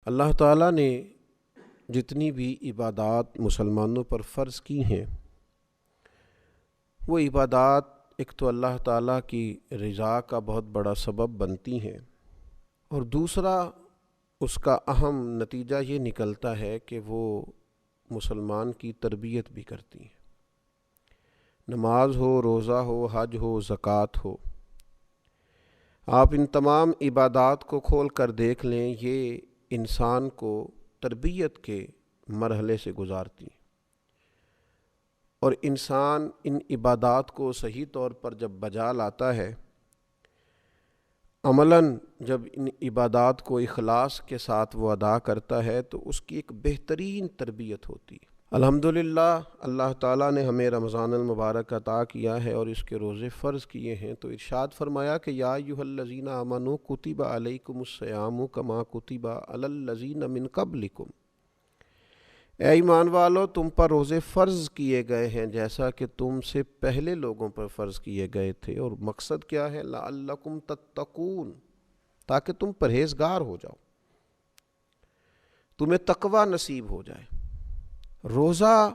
اللہ تعالیٰ نے جتنی بھی عبادات مسلمانوں پر فرض کی ہیں، وہ عبادات ایک تو اللہ تعالیٰ کی رضا کا بہت بڑا سبب بنتی ہیں، اور دوسرا اس کا اہم نتیجہ یہ نکلتا ہے کہ وہ مسلمان کی تربیت بھی کرتی ہیں۔ نماز ہو، روزہ ہو، حج ہو، زکوٰۃ ہو، آپ ان تمام عبادات کو کھول کر دیکھ لیں، یہ انسان کو تربیت کے مرحلے سے گزارتی ہیں، اور انسان ان عبادات کو صحیح طور پر جب بجا لاتا ہے، عملاً جب ان عبادات کو اخلاص کے ساتھ وہ ادا کرتا ہے، تو اس کی ایک بہترین تربیت ہوتی ہے۔ الحمدللہ اللہ تعالیٰ نے ہمیں رمضان المبارک عطا کیا ہے اور اس کے روزے فرض کیے ہیں، تو ارشاد فرمایا کہ یا ایھا الذین آمنوا کتب علیکم الصیام کما کتب علی الذین من قبلکم، اے ایمان والو تم پر روزے فرض کیے گئے ہیں جیسا کہ تم سے پہلے لوگوں پر فرض کیے گئے تھے، اور مقصد کیا ہے؟ لعلکم تتقون، تاکہ تم پرہیزگار ہو جاؤ، تمہیں تقوی نصیب ہو جائے۔ روزہ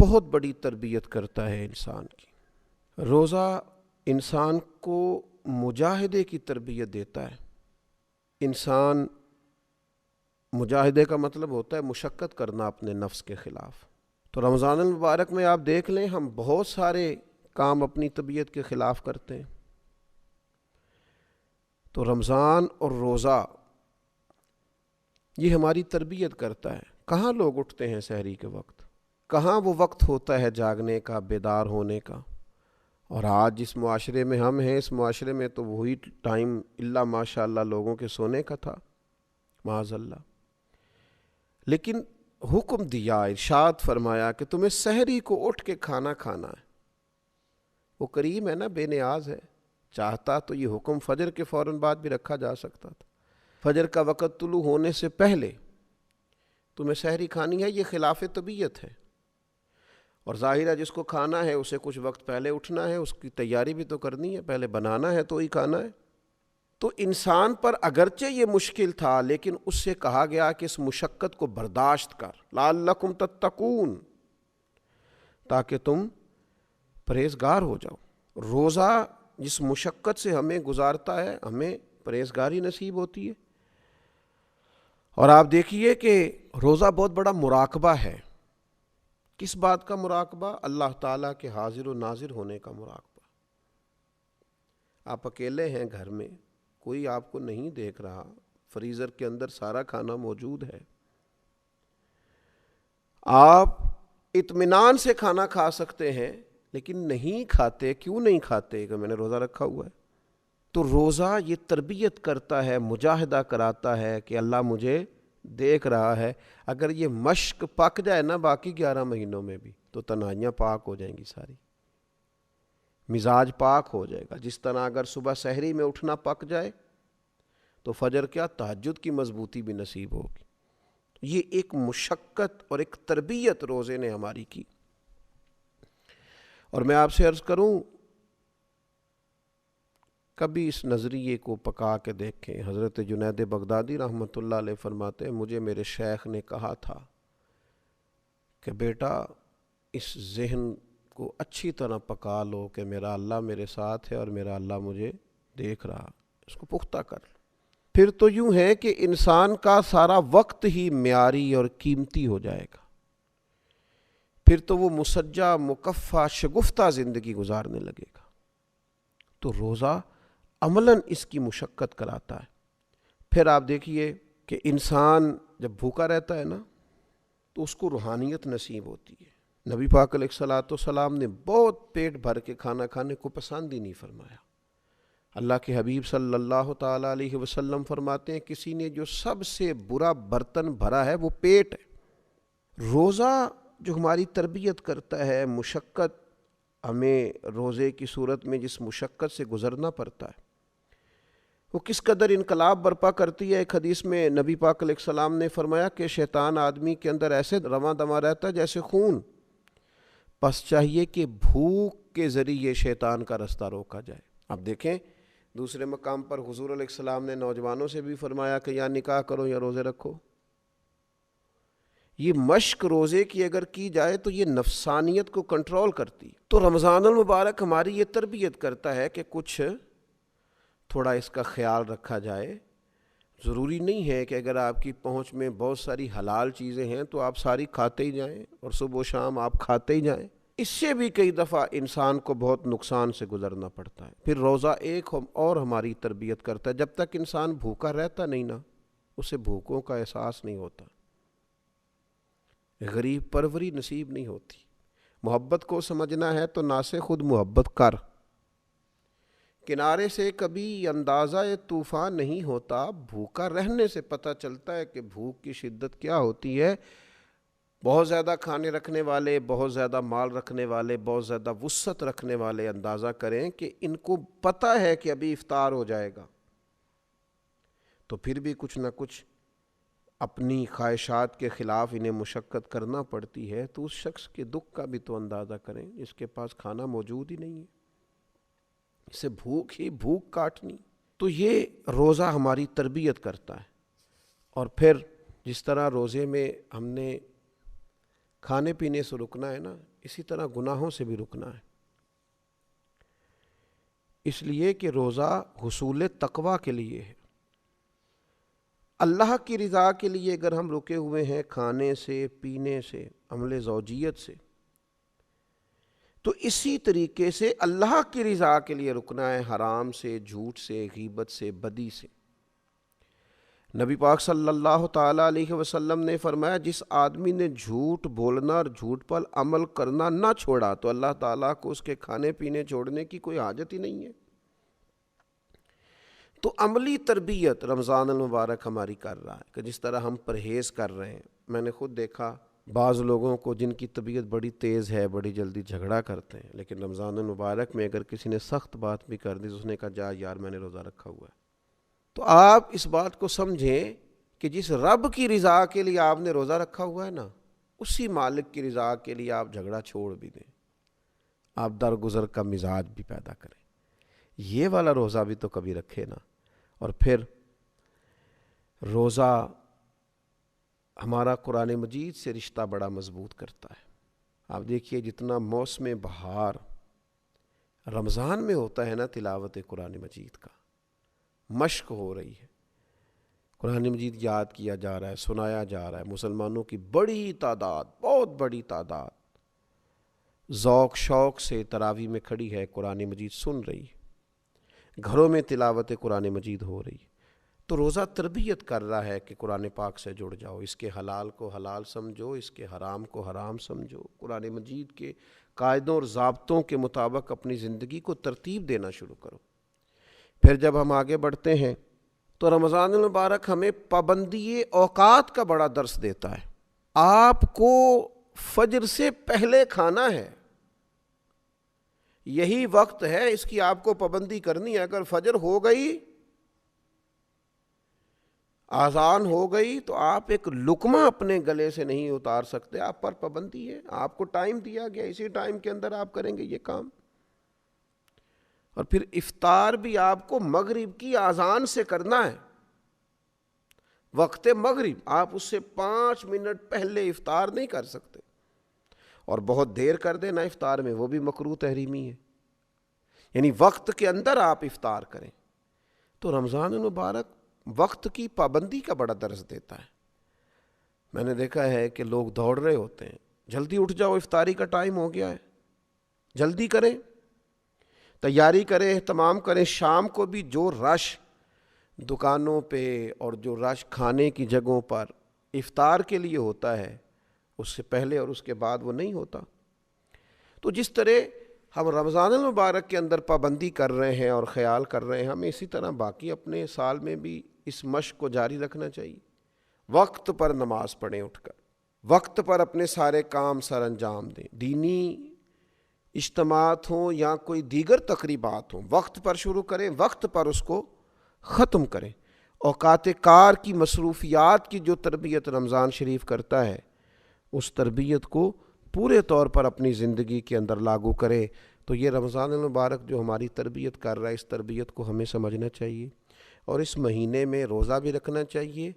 بہت بڑی تربیت کرتا ہے انسان کی۔ روزہ انسان کو مجاہدے کی تربیت دیتا ہے۔ انسان مجاہدے کا مطلب ہوتا ہے مشقت کرنا اپنے نفس کے خلاف۔ تو رمضان المبارک میں آپ دیکھ لیں، ہم بہت سارے کام اپنی طبیعت کے خلاف کرتے ہیں۔ تو رمضان اور روزہ یہ ہماری تربیت کرتا ہے۔ کہاں لوگ اٹھتے ہیں سحری کے وقت؟ کہاں وہ وقت ہوتا ہے جاگنے کا، بیدار ہونے کا؟ اور آج جس معاشرے میں ہم ہیں، اس معاشرے میں تو وہی ٹائم اللہ ماشاء اللہ لوگوں کے سونے کا تھا، معاذ اللہ۔ لیکن حکم دیا، ارشاد فرمایا کہ تمہیں سحری کو اٹھ کے کھانا کھانا ہے۔ وہ کریم ہے نا، بے نیاز ہے، چاہتا تو یہ حکم فجر کے فوراً بعد بھی رکھا جا سکتا تھا۔ فجر کا وقت طلوع ہونے سے پہلے تمہیں سحری کھانی ہے، یہ خلاف طبیعت ہے، اور ظاہر ہے جس کو کھانا ہے اسے کچھ وقت پہلے اٹھنا ہے، اس کی تیاری بھی تو کرنی ہے، پہلے بنانا ہے تو ہی کھانا ہے۔ تو انسان پر اگرچہ یہ مشکل تھا، لیکن اس سے کہا گیا کہ اس مشقت کو برداشت کر، لعلکم تتقون، تاکہ تم پرہیزگار ہو جاؤ۔ روزہ جس مشقت سے ہمیں گزارتا ہے، ہمیں پرہیزگاری نصیب ہوتی ہے۔ اور آپ دیکھیے کہ روزہ بہت بڑا مراقبہ ہے۔ کس بات کا مراقبہ؟ اللہ تعالیٰ کے حاضر و ناظر ہونے کا مراقبہ۔ آپ اکیلے ہیں گھر میں، کوئی آپ کو نہیں دیکھ رہا، فریزر کے اندر سارا کھانا موجود ہے، آپ اطمینان سے کھانا کھا سکتے ہیں، لیکن نہیں کھاتے۔ کیوں نہیں کھاتے؟ کہ میں نے روزہ رکھا ہوا ہے۔ تو روزہ یہ تربیت کرتا ہے، مجاہدہ کراتا ہے کہ اللہ مجھے دیکھ رہا ہے۔ اگر یہ مشق پک جائے نا باقی 11 مہینوں میں بھی، تو تنہائیاں پاک ہو جائیں گی، ساری مزاج پاک ہو جائے گا۔ جس طرح اگر صبح سحری میں اٹھنا پک جائے تو فجر کیا تہجد کی مضبوطی بھی نصیب ہوگی۔ یہ ایک مشقت اور ایک تربیت روزے نے ہماری کی۔ اور میں آپ سے عرض کروں، کبھی اس نظریے کو پکا کے دیکھیں۔ حضرت جنید بغدادی رحمۃ اللہ علیہ فرماتے ہیں، مجھے میرے شیخ نے کہا تھا کہ بیٹا اس ذہن کو اچھی طرح پکا لو کہ میرا اللہ میرے ساتھ ہے اور میرا اللہ مجھے دیکھ رہا، اس کو پختہ کر لو۔ پھر تو یوں ہے کہ انسان کا سارا وقت ہی معیاری اور قیمتی ہو جائے گا، پھر تو وہ مسجع مکفّع شگفتہ زندگی گزارنے لگے گا۔ تو روزہ عملاً اس کی مشقت کراتا ہے۔ پھر آپ دیکھیے کہ انسان جب بھوکا رہتا ہے نا، تو اس کو روحانیت نصیب ہوتی ہے۔ نبی پاک علیہ الصلوۃ والسلام نے بہت پیٹ بھر کے کھانا کھانے کو پسند ہی نہیں فرمایا۔ اللہ کے حبیب صلی اللہ تعالیٰ علیہ وسلم فرماتے ہیں، کسی نے جو سب سے برا برتن بھرا ہے وہ پیٹ ہے۔ روزہ جو ہماری تربیت کرتا ہے، مشقت ہمیں روزے کی صورت میں جس مشقت سے گزرنا پڑتا ہے، وہ کس قدر انقلاب برپا کرتی ہے۔ ایک حدیث میں نبی پاک علیہ السلام نے فرمایا کہ شیطان آدمی کے اندر ایسے رواں دواں رہتا ہے جیسے خون، پس چاہیے کہ بھوک کے ذریعے شیطان کا رستہ روکا جائے۔ اب دیکھیں، دوسرے مقام پر حضور علیہ السلام نے نوجوانوں سے بھی فرمایا کہ یا نکاح کرو یا روزے رکھو۔ یہ مشق روزے کی اگر کی جائے تو یہ نفسانیت کو کنٹرول کرتی، تو رمضان المبارک ہماری یہ تربیت کرتا ہے کہ کچھ تھوڑا اس کا خیال رکھا جائے۔ ضروری نہیں ہے کہ اگر آپ کی پہنچ میں بہت ساری حلال چیزیں ہیں تو آپ ساری کھاتے ہی جائیں اور صبح و شام آپ کھاتے ہی جائیں، اس سے بھی کئی دفعہ انسان کو بہت نقصان سے گزرنا پڑتا ہے۔ پھر روزہ ایک اور ہماری تربیت کرتا ہے، جب تک انسان بھوکا رہتا نہیں نا، اسے بھوکوں کا احساس نہیں ہوتا، غریب پروری نصیب نہیں ہوتی۔ محبت کو سمجھنا ہے تو نہ سے خود محبت کر، کنارے سے کبھی اندازہ طوفان نہیں ہوتا، بھوکا رہنے سے پتہ چلتا ہے کہ بھوک کی شدت کیا ہوتی ہے۔ بہت زیادہ کھانے رکھنے والے، بہت زیادہ مال رکھنے والے، بہت زیادہ وسعت رکھنے والے اندازہ کریں کہ ان کو پتہ ہے کہ ابھی افطار ہو جائے گا، تو پھر بھی کچھ نہ کچھ اپنی خواہشات کے خلاف انہیں مشقت کرنا پڑتی ہے، تو اس شخص کے دکھ کا بھی تو اندازہ کریں جس کے پاس کھانا موجود ہی نہیں ہے، اسے بھوک ہی بھوک کاٹنی۔ تو یہ روزہ ہماری تربیت کرتا ہے۔ اور پھر جس طرح روزے میں ہم نے کھانے پینے سے رکنا ہے نا، اسی طرح گناہوں سے بھی رکنا ہے، اس لیے کہ روزہ حصول تقویٰ کے لیے ہے۔ اللہ کی رضا کے لیے اگر ہم رکے ہوئے ہیں کھانے سے، پینے سے، عمل زوجیت سے، تو اسی طریقے سے اللہ کی رضا کے لیے رکنا ہے حرام سے، جھوٹ سے، غیبت سے، بدی سے۔ نبی پاک صلی اللہ تعالیٰ علیہ وسلم نے فرمایا جس آدمی نے جھوٹ بولنا اور جھوٹ پر عمل کرنا نہ چھوڑا تو اللہ تعالیٰ کو اس کے کھانے پینے چھوڑنے کی کوئی حاجت ہی نہیں ہے۔ تو عملی تربیت رمضان المبارک ہماری کر رہا ہے کہ جس طرح ہم پرہیز کر رہے ہیں۔ میں نے خود دیکھا بعض لوگوں کو جن کی طبیعت بڑی تیز ہے، بڑی جلدی جھگڑا کرتے ہیں، لیکن رمضان المبارک میں اگر کسی نے سخت بات بھی کر دی تو اس نے کہا جا یار میں نے روزہ رکھا ہوا ہے۔ تو آپ اس بات کو سمجھیں کہ جس رب کی رضا کے لیے آپ نے روزہ رکھا ہوا ہے نا، اسی مالک کی رضا کے لیے آپ جھگڑا چھوڑ بھی دیں، آپ درگزر کا مزاج بھی پیدا کریں، یہ والا روزہ بھی تو کبھی رکھے نا۔ اور پھر روزہ ہمارا قرآن مجید سے رشتہ بڑا مضبوط کرتا ہے۔ آپ دیکھیے جتنا موسم بہار رمضان میں ہوتا ہے نا، تلاوت قرآن مجید کا مشق ہو رہی ہے، قرآن مجید یاد کیا جا رہا ہے، سنایا جا رہا ہے، مسلمانوں کی بڑی تعداد، بہت بڑی تعداد ذوق شوق سے تراویح میں کھڑی ہے، قرآن مجید سن رہی ہے، گھروں میں تلاوت قرآن مجید ہو رہی ہے۔ تو روزہ تربیت کر رہا ہے کہ قرآن پاک سے جڑ جاؤ، اس کے حلال کو حلال سمجھو، اس کے حرام کو حرام سمجھو، قرآن مجید کے قاعدوں اور ضابطوں کے مطابق اپنی زندگی کو ترتیب دینا شروع کرو۔ پھر جب ہم آگے بڑھتے ہیں تو رمضان المبارک ہمیں پابندی اوقات کا بڑا درس دیتا ہے۔ آپ کو فجر سے پہلے کھانا ہے، یہی وقت ہے، اس کی آپ کو پابندی کرنی ہے۔ اگر فجر ہو گئی، اذان ہو گئی، تو آپ ایک لقمہ اپنے گلے سے نہیں اتار سکتے، آپ پر پابندی ہے، آپ کو ٹائم دیا گیا، اسی ٹائم کے اندر آپ کریں گے یہ کام۔ اور پھر افطار بھی آپ کو مغرب کی اذان سے کرنا ہے، وقت مغرب، آپ اس سے 5 منٹ پہلے افطار نہیں کر سکتے، اور بہت دیر کر دینا افطار میں وہ بھی مکروہ تحریمی ہے، یعنی وقت کے اندر آپ افطار کریں۔ تو رمضان المبارک وقت کی پابندی کا بڑا درس دیتا ہے۔ میں نے دیکھا ہے کہ لوگ دوڑ رہے ہوتے ہیں، جلدی اٹھ جاؤ افطاری کا ٹائم ہو گیا ہے، جلدی کریں، تیاری کریں، اہتمام کریں۔ شام کو بھی جو رش دکانوں پہ اور جو رش کھانے کی جگہوں پر افطار کے لیے ہوتا ہے، اس سے پہلے اور اس کے بعد وہ نہیں ہوتا۔ تو جس طرح ہم رمضان المبارک کے اندر پابندی کر رہے ہیں اور خیال کر رہے ہیں، ہمیں اسی طرح باقی اپنے سال میں بھی اس مشق کو جاری رکھنا چاہیے۔ وقت پر نماز پڑھیں، اٹھ کر وقت پر اپنے سارے کام سر انجام دیں، دینی اجتماعات ہوں یا کوئی دیگر تقریبات ہوں، وقت پر شروع کریں، وقت پر اس کو ختم کریں۔ اوقات کار کی مصروفیات کی جو تربیت رمضان شریف کرتا ہے، اس تربیت کو پورے طور پر اپنی زندگی کے اندر لاگو کریں، تو یہ رمضان المبارک جو ہماری تربیت کر رہا ہے، اس تربیت کو ہمیں سمجھنا چاہیے، اور اس مہینے میں روزہ بھی رکھنا چاہیے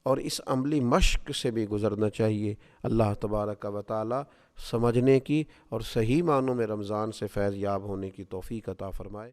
اور اس عملی مشق سے بھی گزرنا چاہیے۔ اللہ تبارک و تعالی سمجھنے کی اور صحیح معنوں میں رمضان سے فیض یاب ہونے کی توفیق عطا فرمائے۔